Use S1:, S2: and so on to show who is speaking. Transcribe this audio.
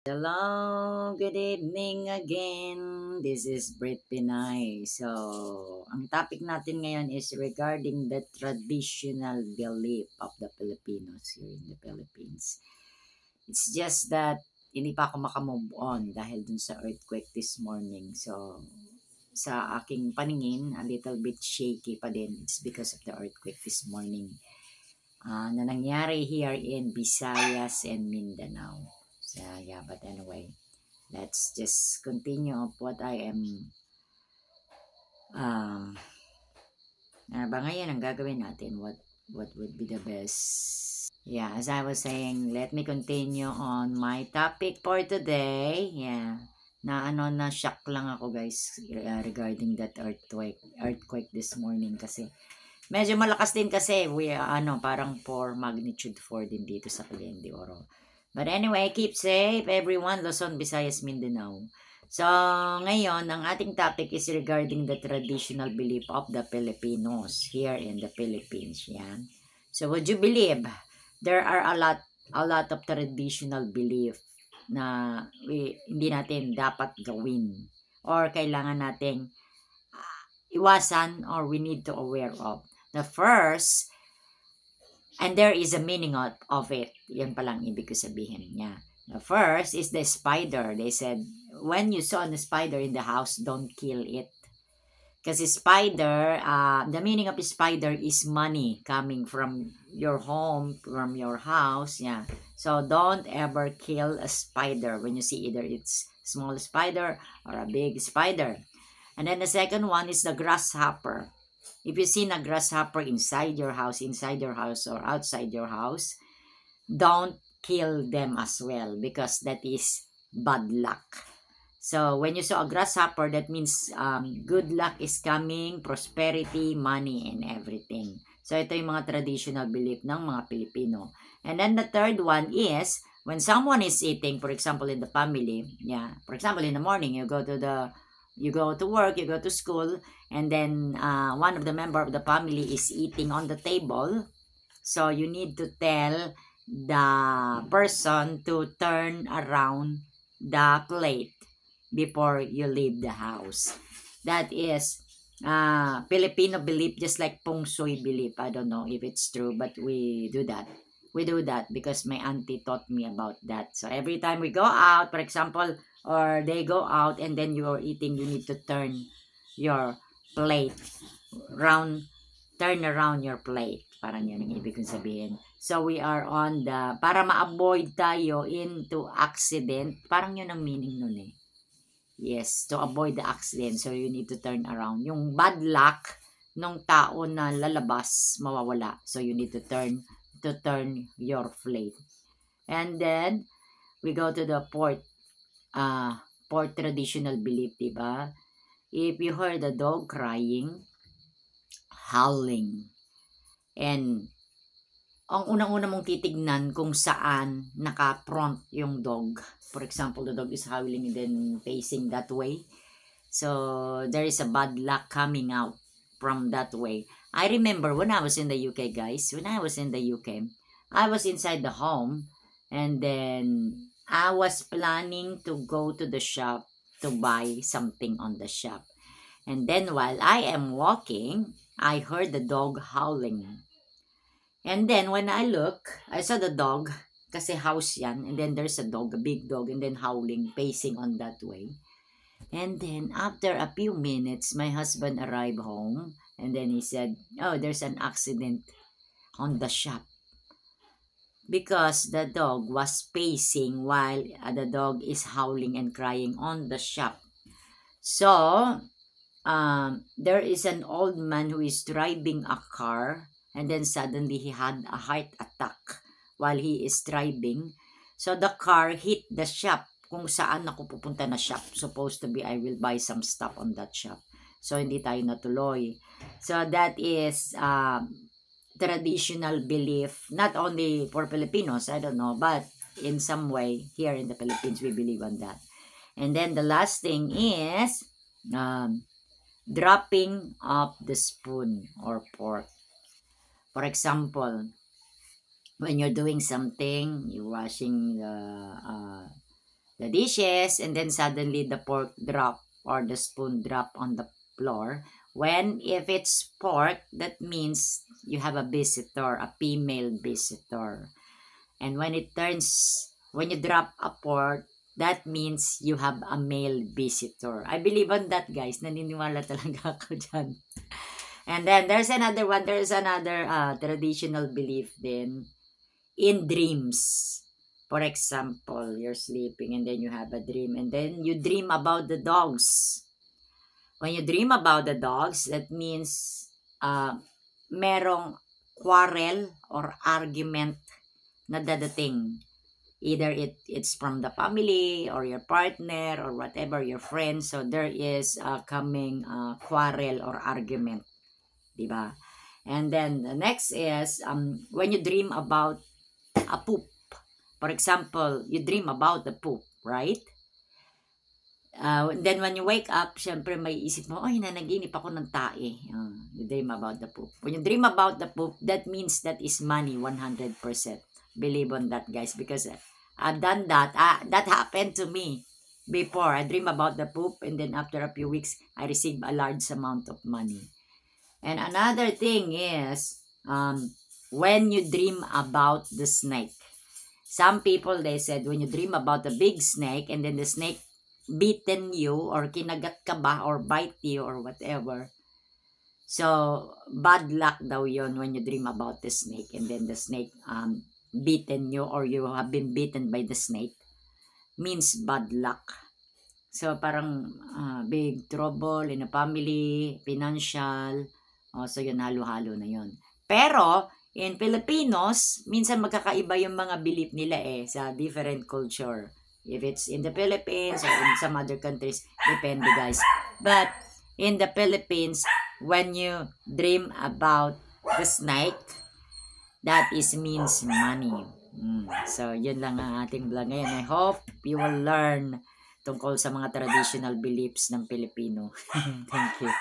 S1: Hello, good evening again. This is Brit Pinay. So, ang topic natin ngayon is regarding the traditional belief of the Filipinos here in the Philippines. It's just that hindi pa ako makamove on dahil dun sa earthquake this morning. So, sa aking paningin, a little bit shaky pa din. It's because of the earthquake this morning na nangyari here in Visayas and Mindanao. So, yeah, but anyway, let's just continue of what I am ano ba ngayon ang gagawin natin, what would be the best. Yeah, as I was saying, let me continue on my topic for today. Yeah, na shock lang ako guys regarding that earthquake this morning kasi medyo malakas din kasi parang 4 magnitude 4 din dito sa Cagayan de Oro. But anyway, keep safe everyone, Luzon, Visayas, Mindanao. So, ngayon, ang ating topic is regarding the traditional belief of the Filipinos here in the Philippines. Yan. So, would you believe there are a lot of traditional belief na hindi natin dapat gawin or kailangan nating iwasan or we need to aware of. The first, and there is a meaning of it. Yan palang ibig ko sabihin niya. The first is the spider. They said, when you saw a spider in the house, don't kill it. Kasi spider, the meaning of a spider is money coming from your home, from your house. Yeah. So don't ever kill a spider when you see either it's small spider or a big spider. And then the second one is the grasshopper. If you see a grasshopper inside your house or outside your house, don't kill them as well because that is bad luck. So when you saw a grasshopper, that means good luck is coming, prosperity, money, and everything. So ito yung mga traditional belief ng mga Pilipino. And then the third one is when someone is eating, for example, in the family, for example, in the morning, you go to work, you go to school, and then one of the member of the family is eating on the table. So you need to tell the person to turn around the plate before you leave the house. That is Filipino belief, just like Feng Shui belief. I don't know if it's true, but we do that. We do that because my auntie taught me about that. So every time we go out, for example, or they go out and then you are eating, you need to turn your plate turn around your plate. Parang yan ang ibig kong sabihin. So we are on para ma-avoid tayo into accident. Parang yun ang meaning nun eh. Yes, to avoid the accident. So you need to turn around. Yung bad luck ng tao na lalabas, mawawala. So you need to turn your plate. And then we go to the fourth traditional belief, diba? If you heard a dog crying, howling, and ang unang-una mong titignan kung saan naka-front yung dog. For example, the dog is howling and then facing that way. So, there is a bad luck coming out from that way. I remember when I was in the UK, guys. When I was in the UK, I was inside the home and then I was planning to go to the shop to buy something on the shop. And then while I am walking, I heard the dog howling. And then when I look, I saw the dog, kasi house yan, and then there's a dog, a big dog, and then howling, pacing on that way. And then after a few minutes, my husband arrived home, and then he said, oh, there's an accident on the shop. Because the dog was pacing while the dog is howling and crying on the shop. So, there is an old man who is driving a car, and then suddenly he had a heart attack while he is driving. So the car hit the shop kung saan ako pupunta na shop. Supposed to be I will buy some stuff on that shop. So hindi tayo natuloy. So that is traditional belief, not only for Filipinos, I don't know, but in some way here in the Philippines we believe on that. And then the last thing is dropping of the spoon or fork. For example, when you're doing something, you're washing the dishes, and then suddenly the fork drop or the spoon drop on the floor. When if it's pork, that means you have a visitor, a female visitor. And when when you drop a pork, that means you have a male visitor. I believe on that, guys. Naniniwala talaga ako dyan. And then there's another one. There's another traditional belief then in dreams. For example, you're sleeping and then you have a dream and then you dream about the dogs. When you dream about the dogs, that means merong quarrel or argument na dadating. Either it's from the family or your partner or whatever, your friends. So there is coming quarrel or argument. Diba? And then the next is when you dream about a poop. For example, you dream about the poop, right? Then when you wake up, syempre may isip mo, ay, nanaginip ako ng tae. You dream about the poop. When you dream about the poop, that means that is money 100%. Believe on that, guys, because I've done that. That happened to me before. I dream about the poop and then after a few weeks, I receive a large amount of money. And another thing is when you dream about the snake. Some people, they said, when you dream about a big snake and then the snake bitten you or kinagat ka ba or bite you or whatever. So, bad luck daw yon when you dream about the snake and then the snake bitten you or you have been bitten by the snake. Means bad luck. So, parang big trouble in a family, financial. So, yun, halo-halo na yun. Pero, in Filipinos, minsan magkakaiba yung mga belief nila sa different culture. If it's in the Philippines or in some other countries, depende, guys. But in the Philippines, when you dream about the snake, that is means money. So, yun lang ang ating vlog ngayon. I hope you will learn tungkol sa mga traditional beliefs ng Pilipino. Thank you.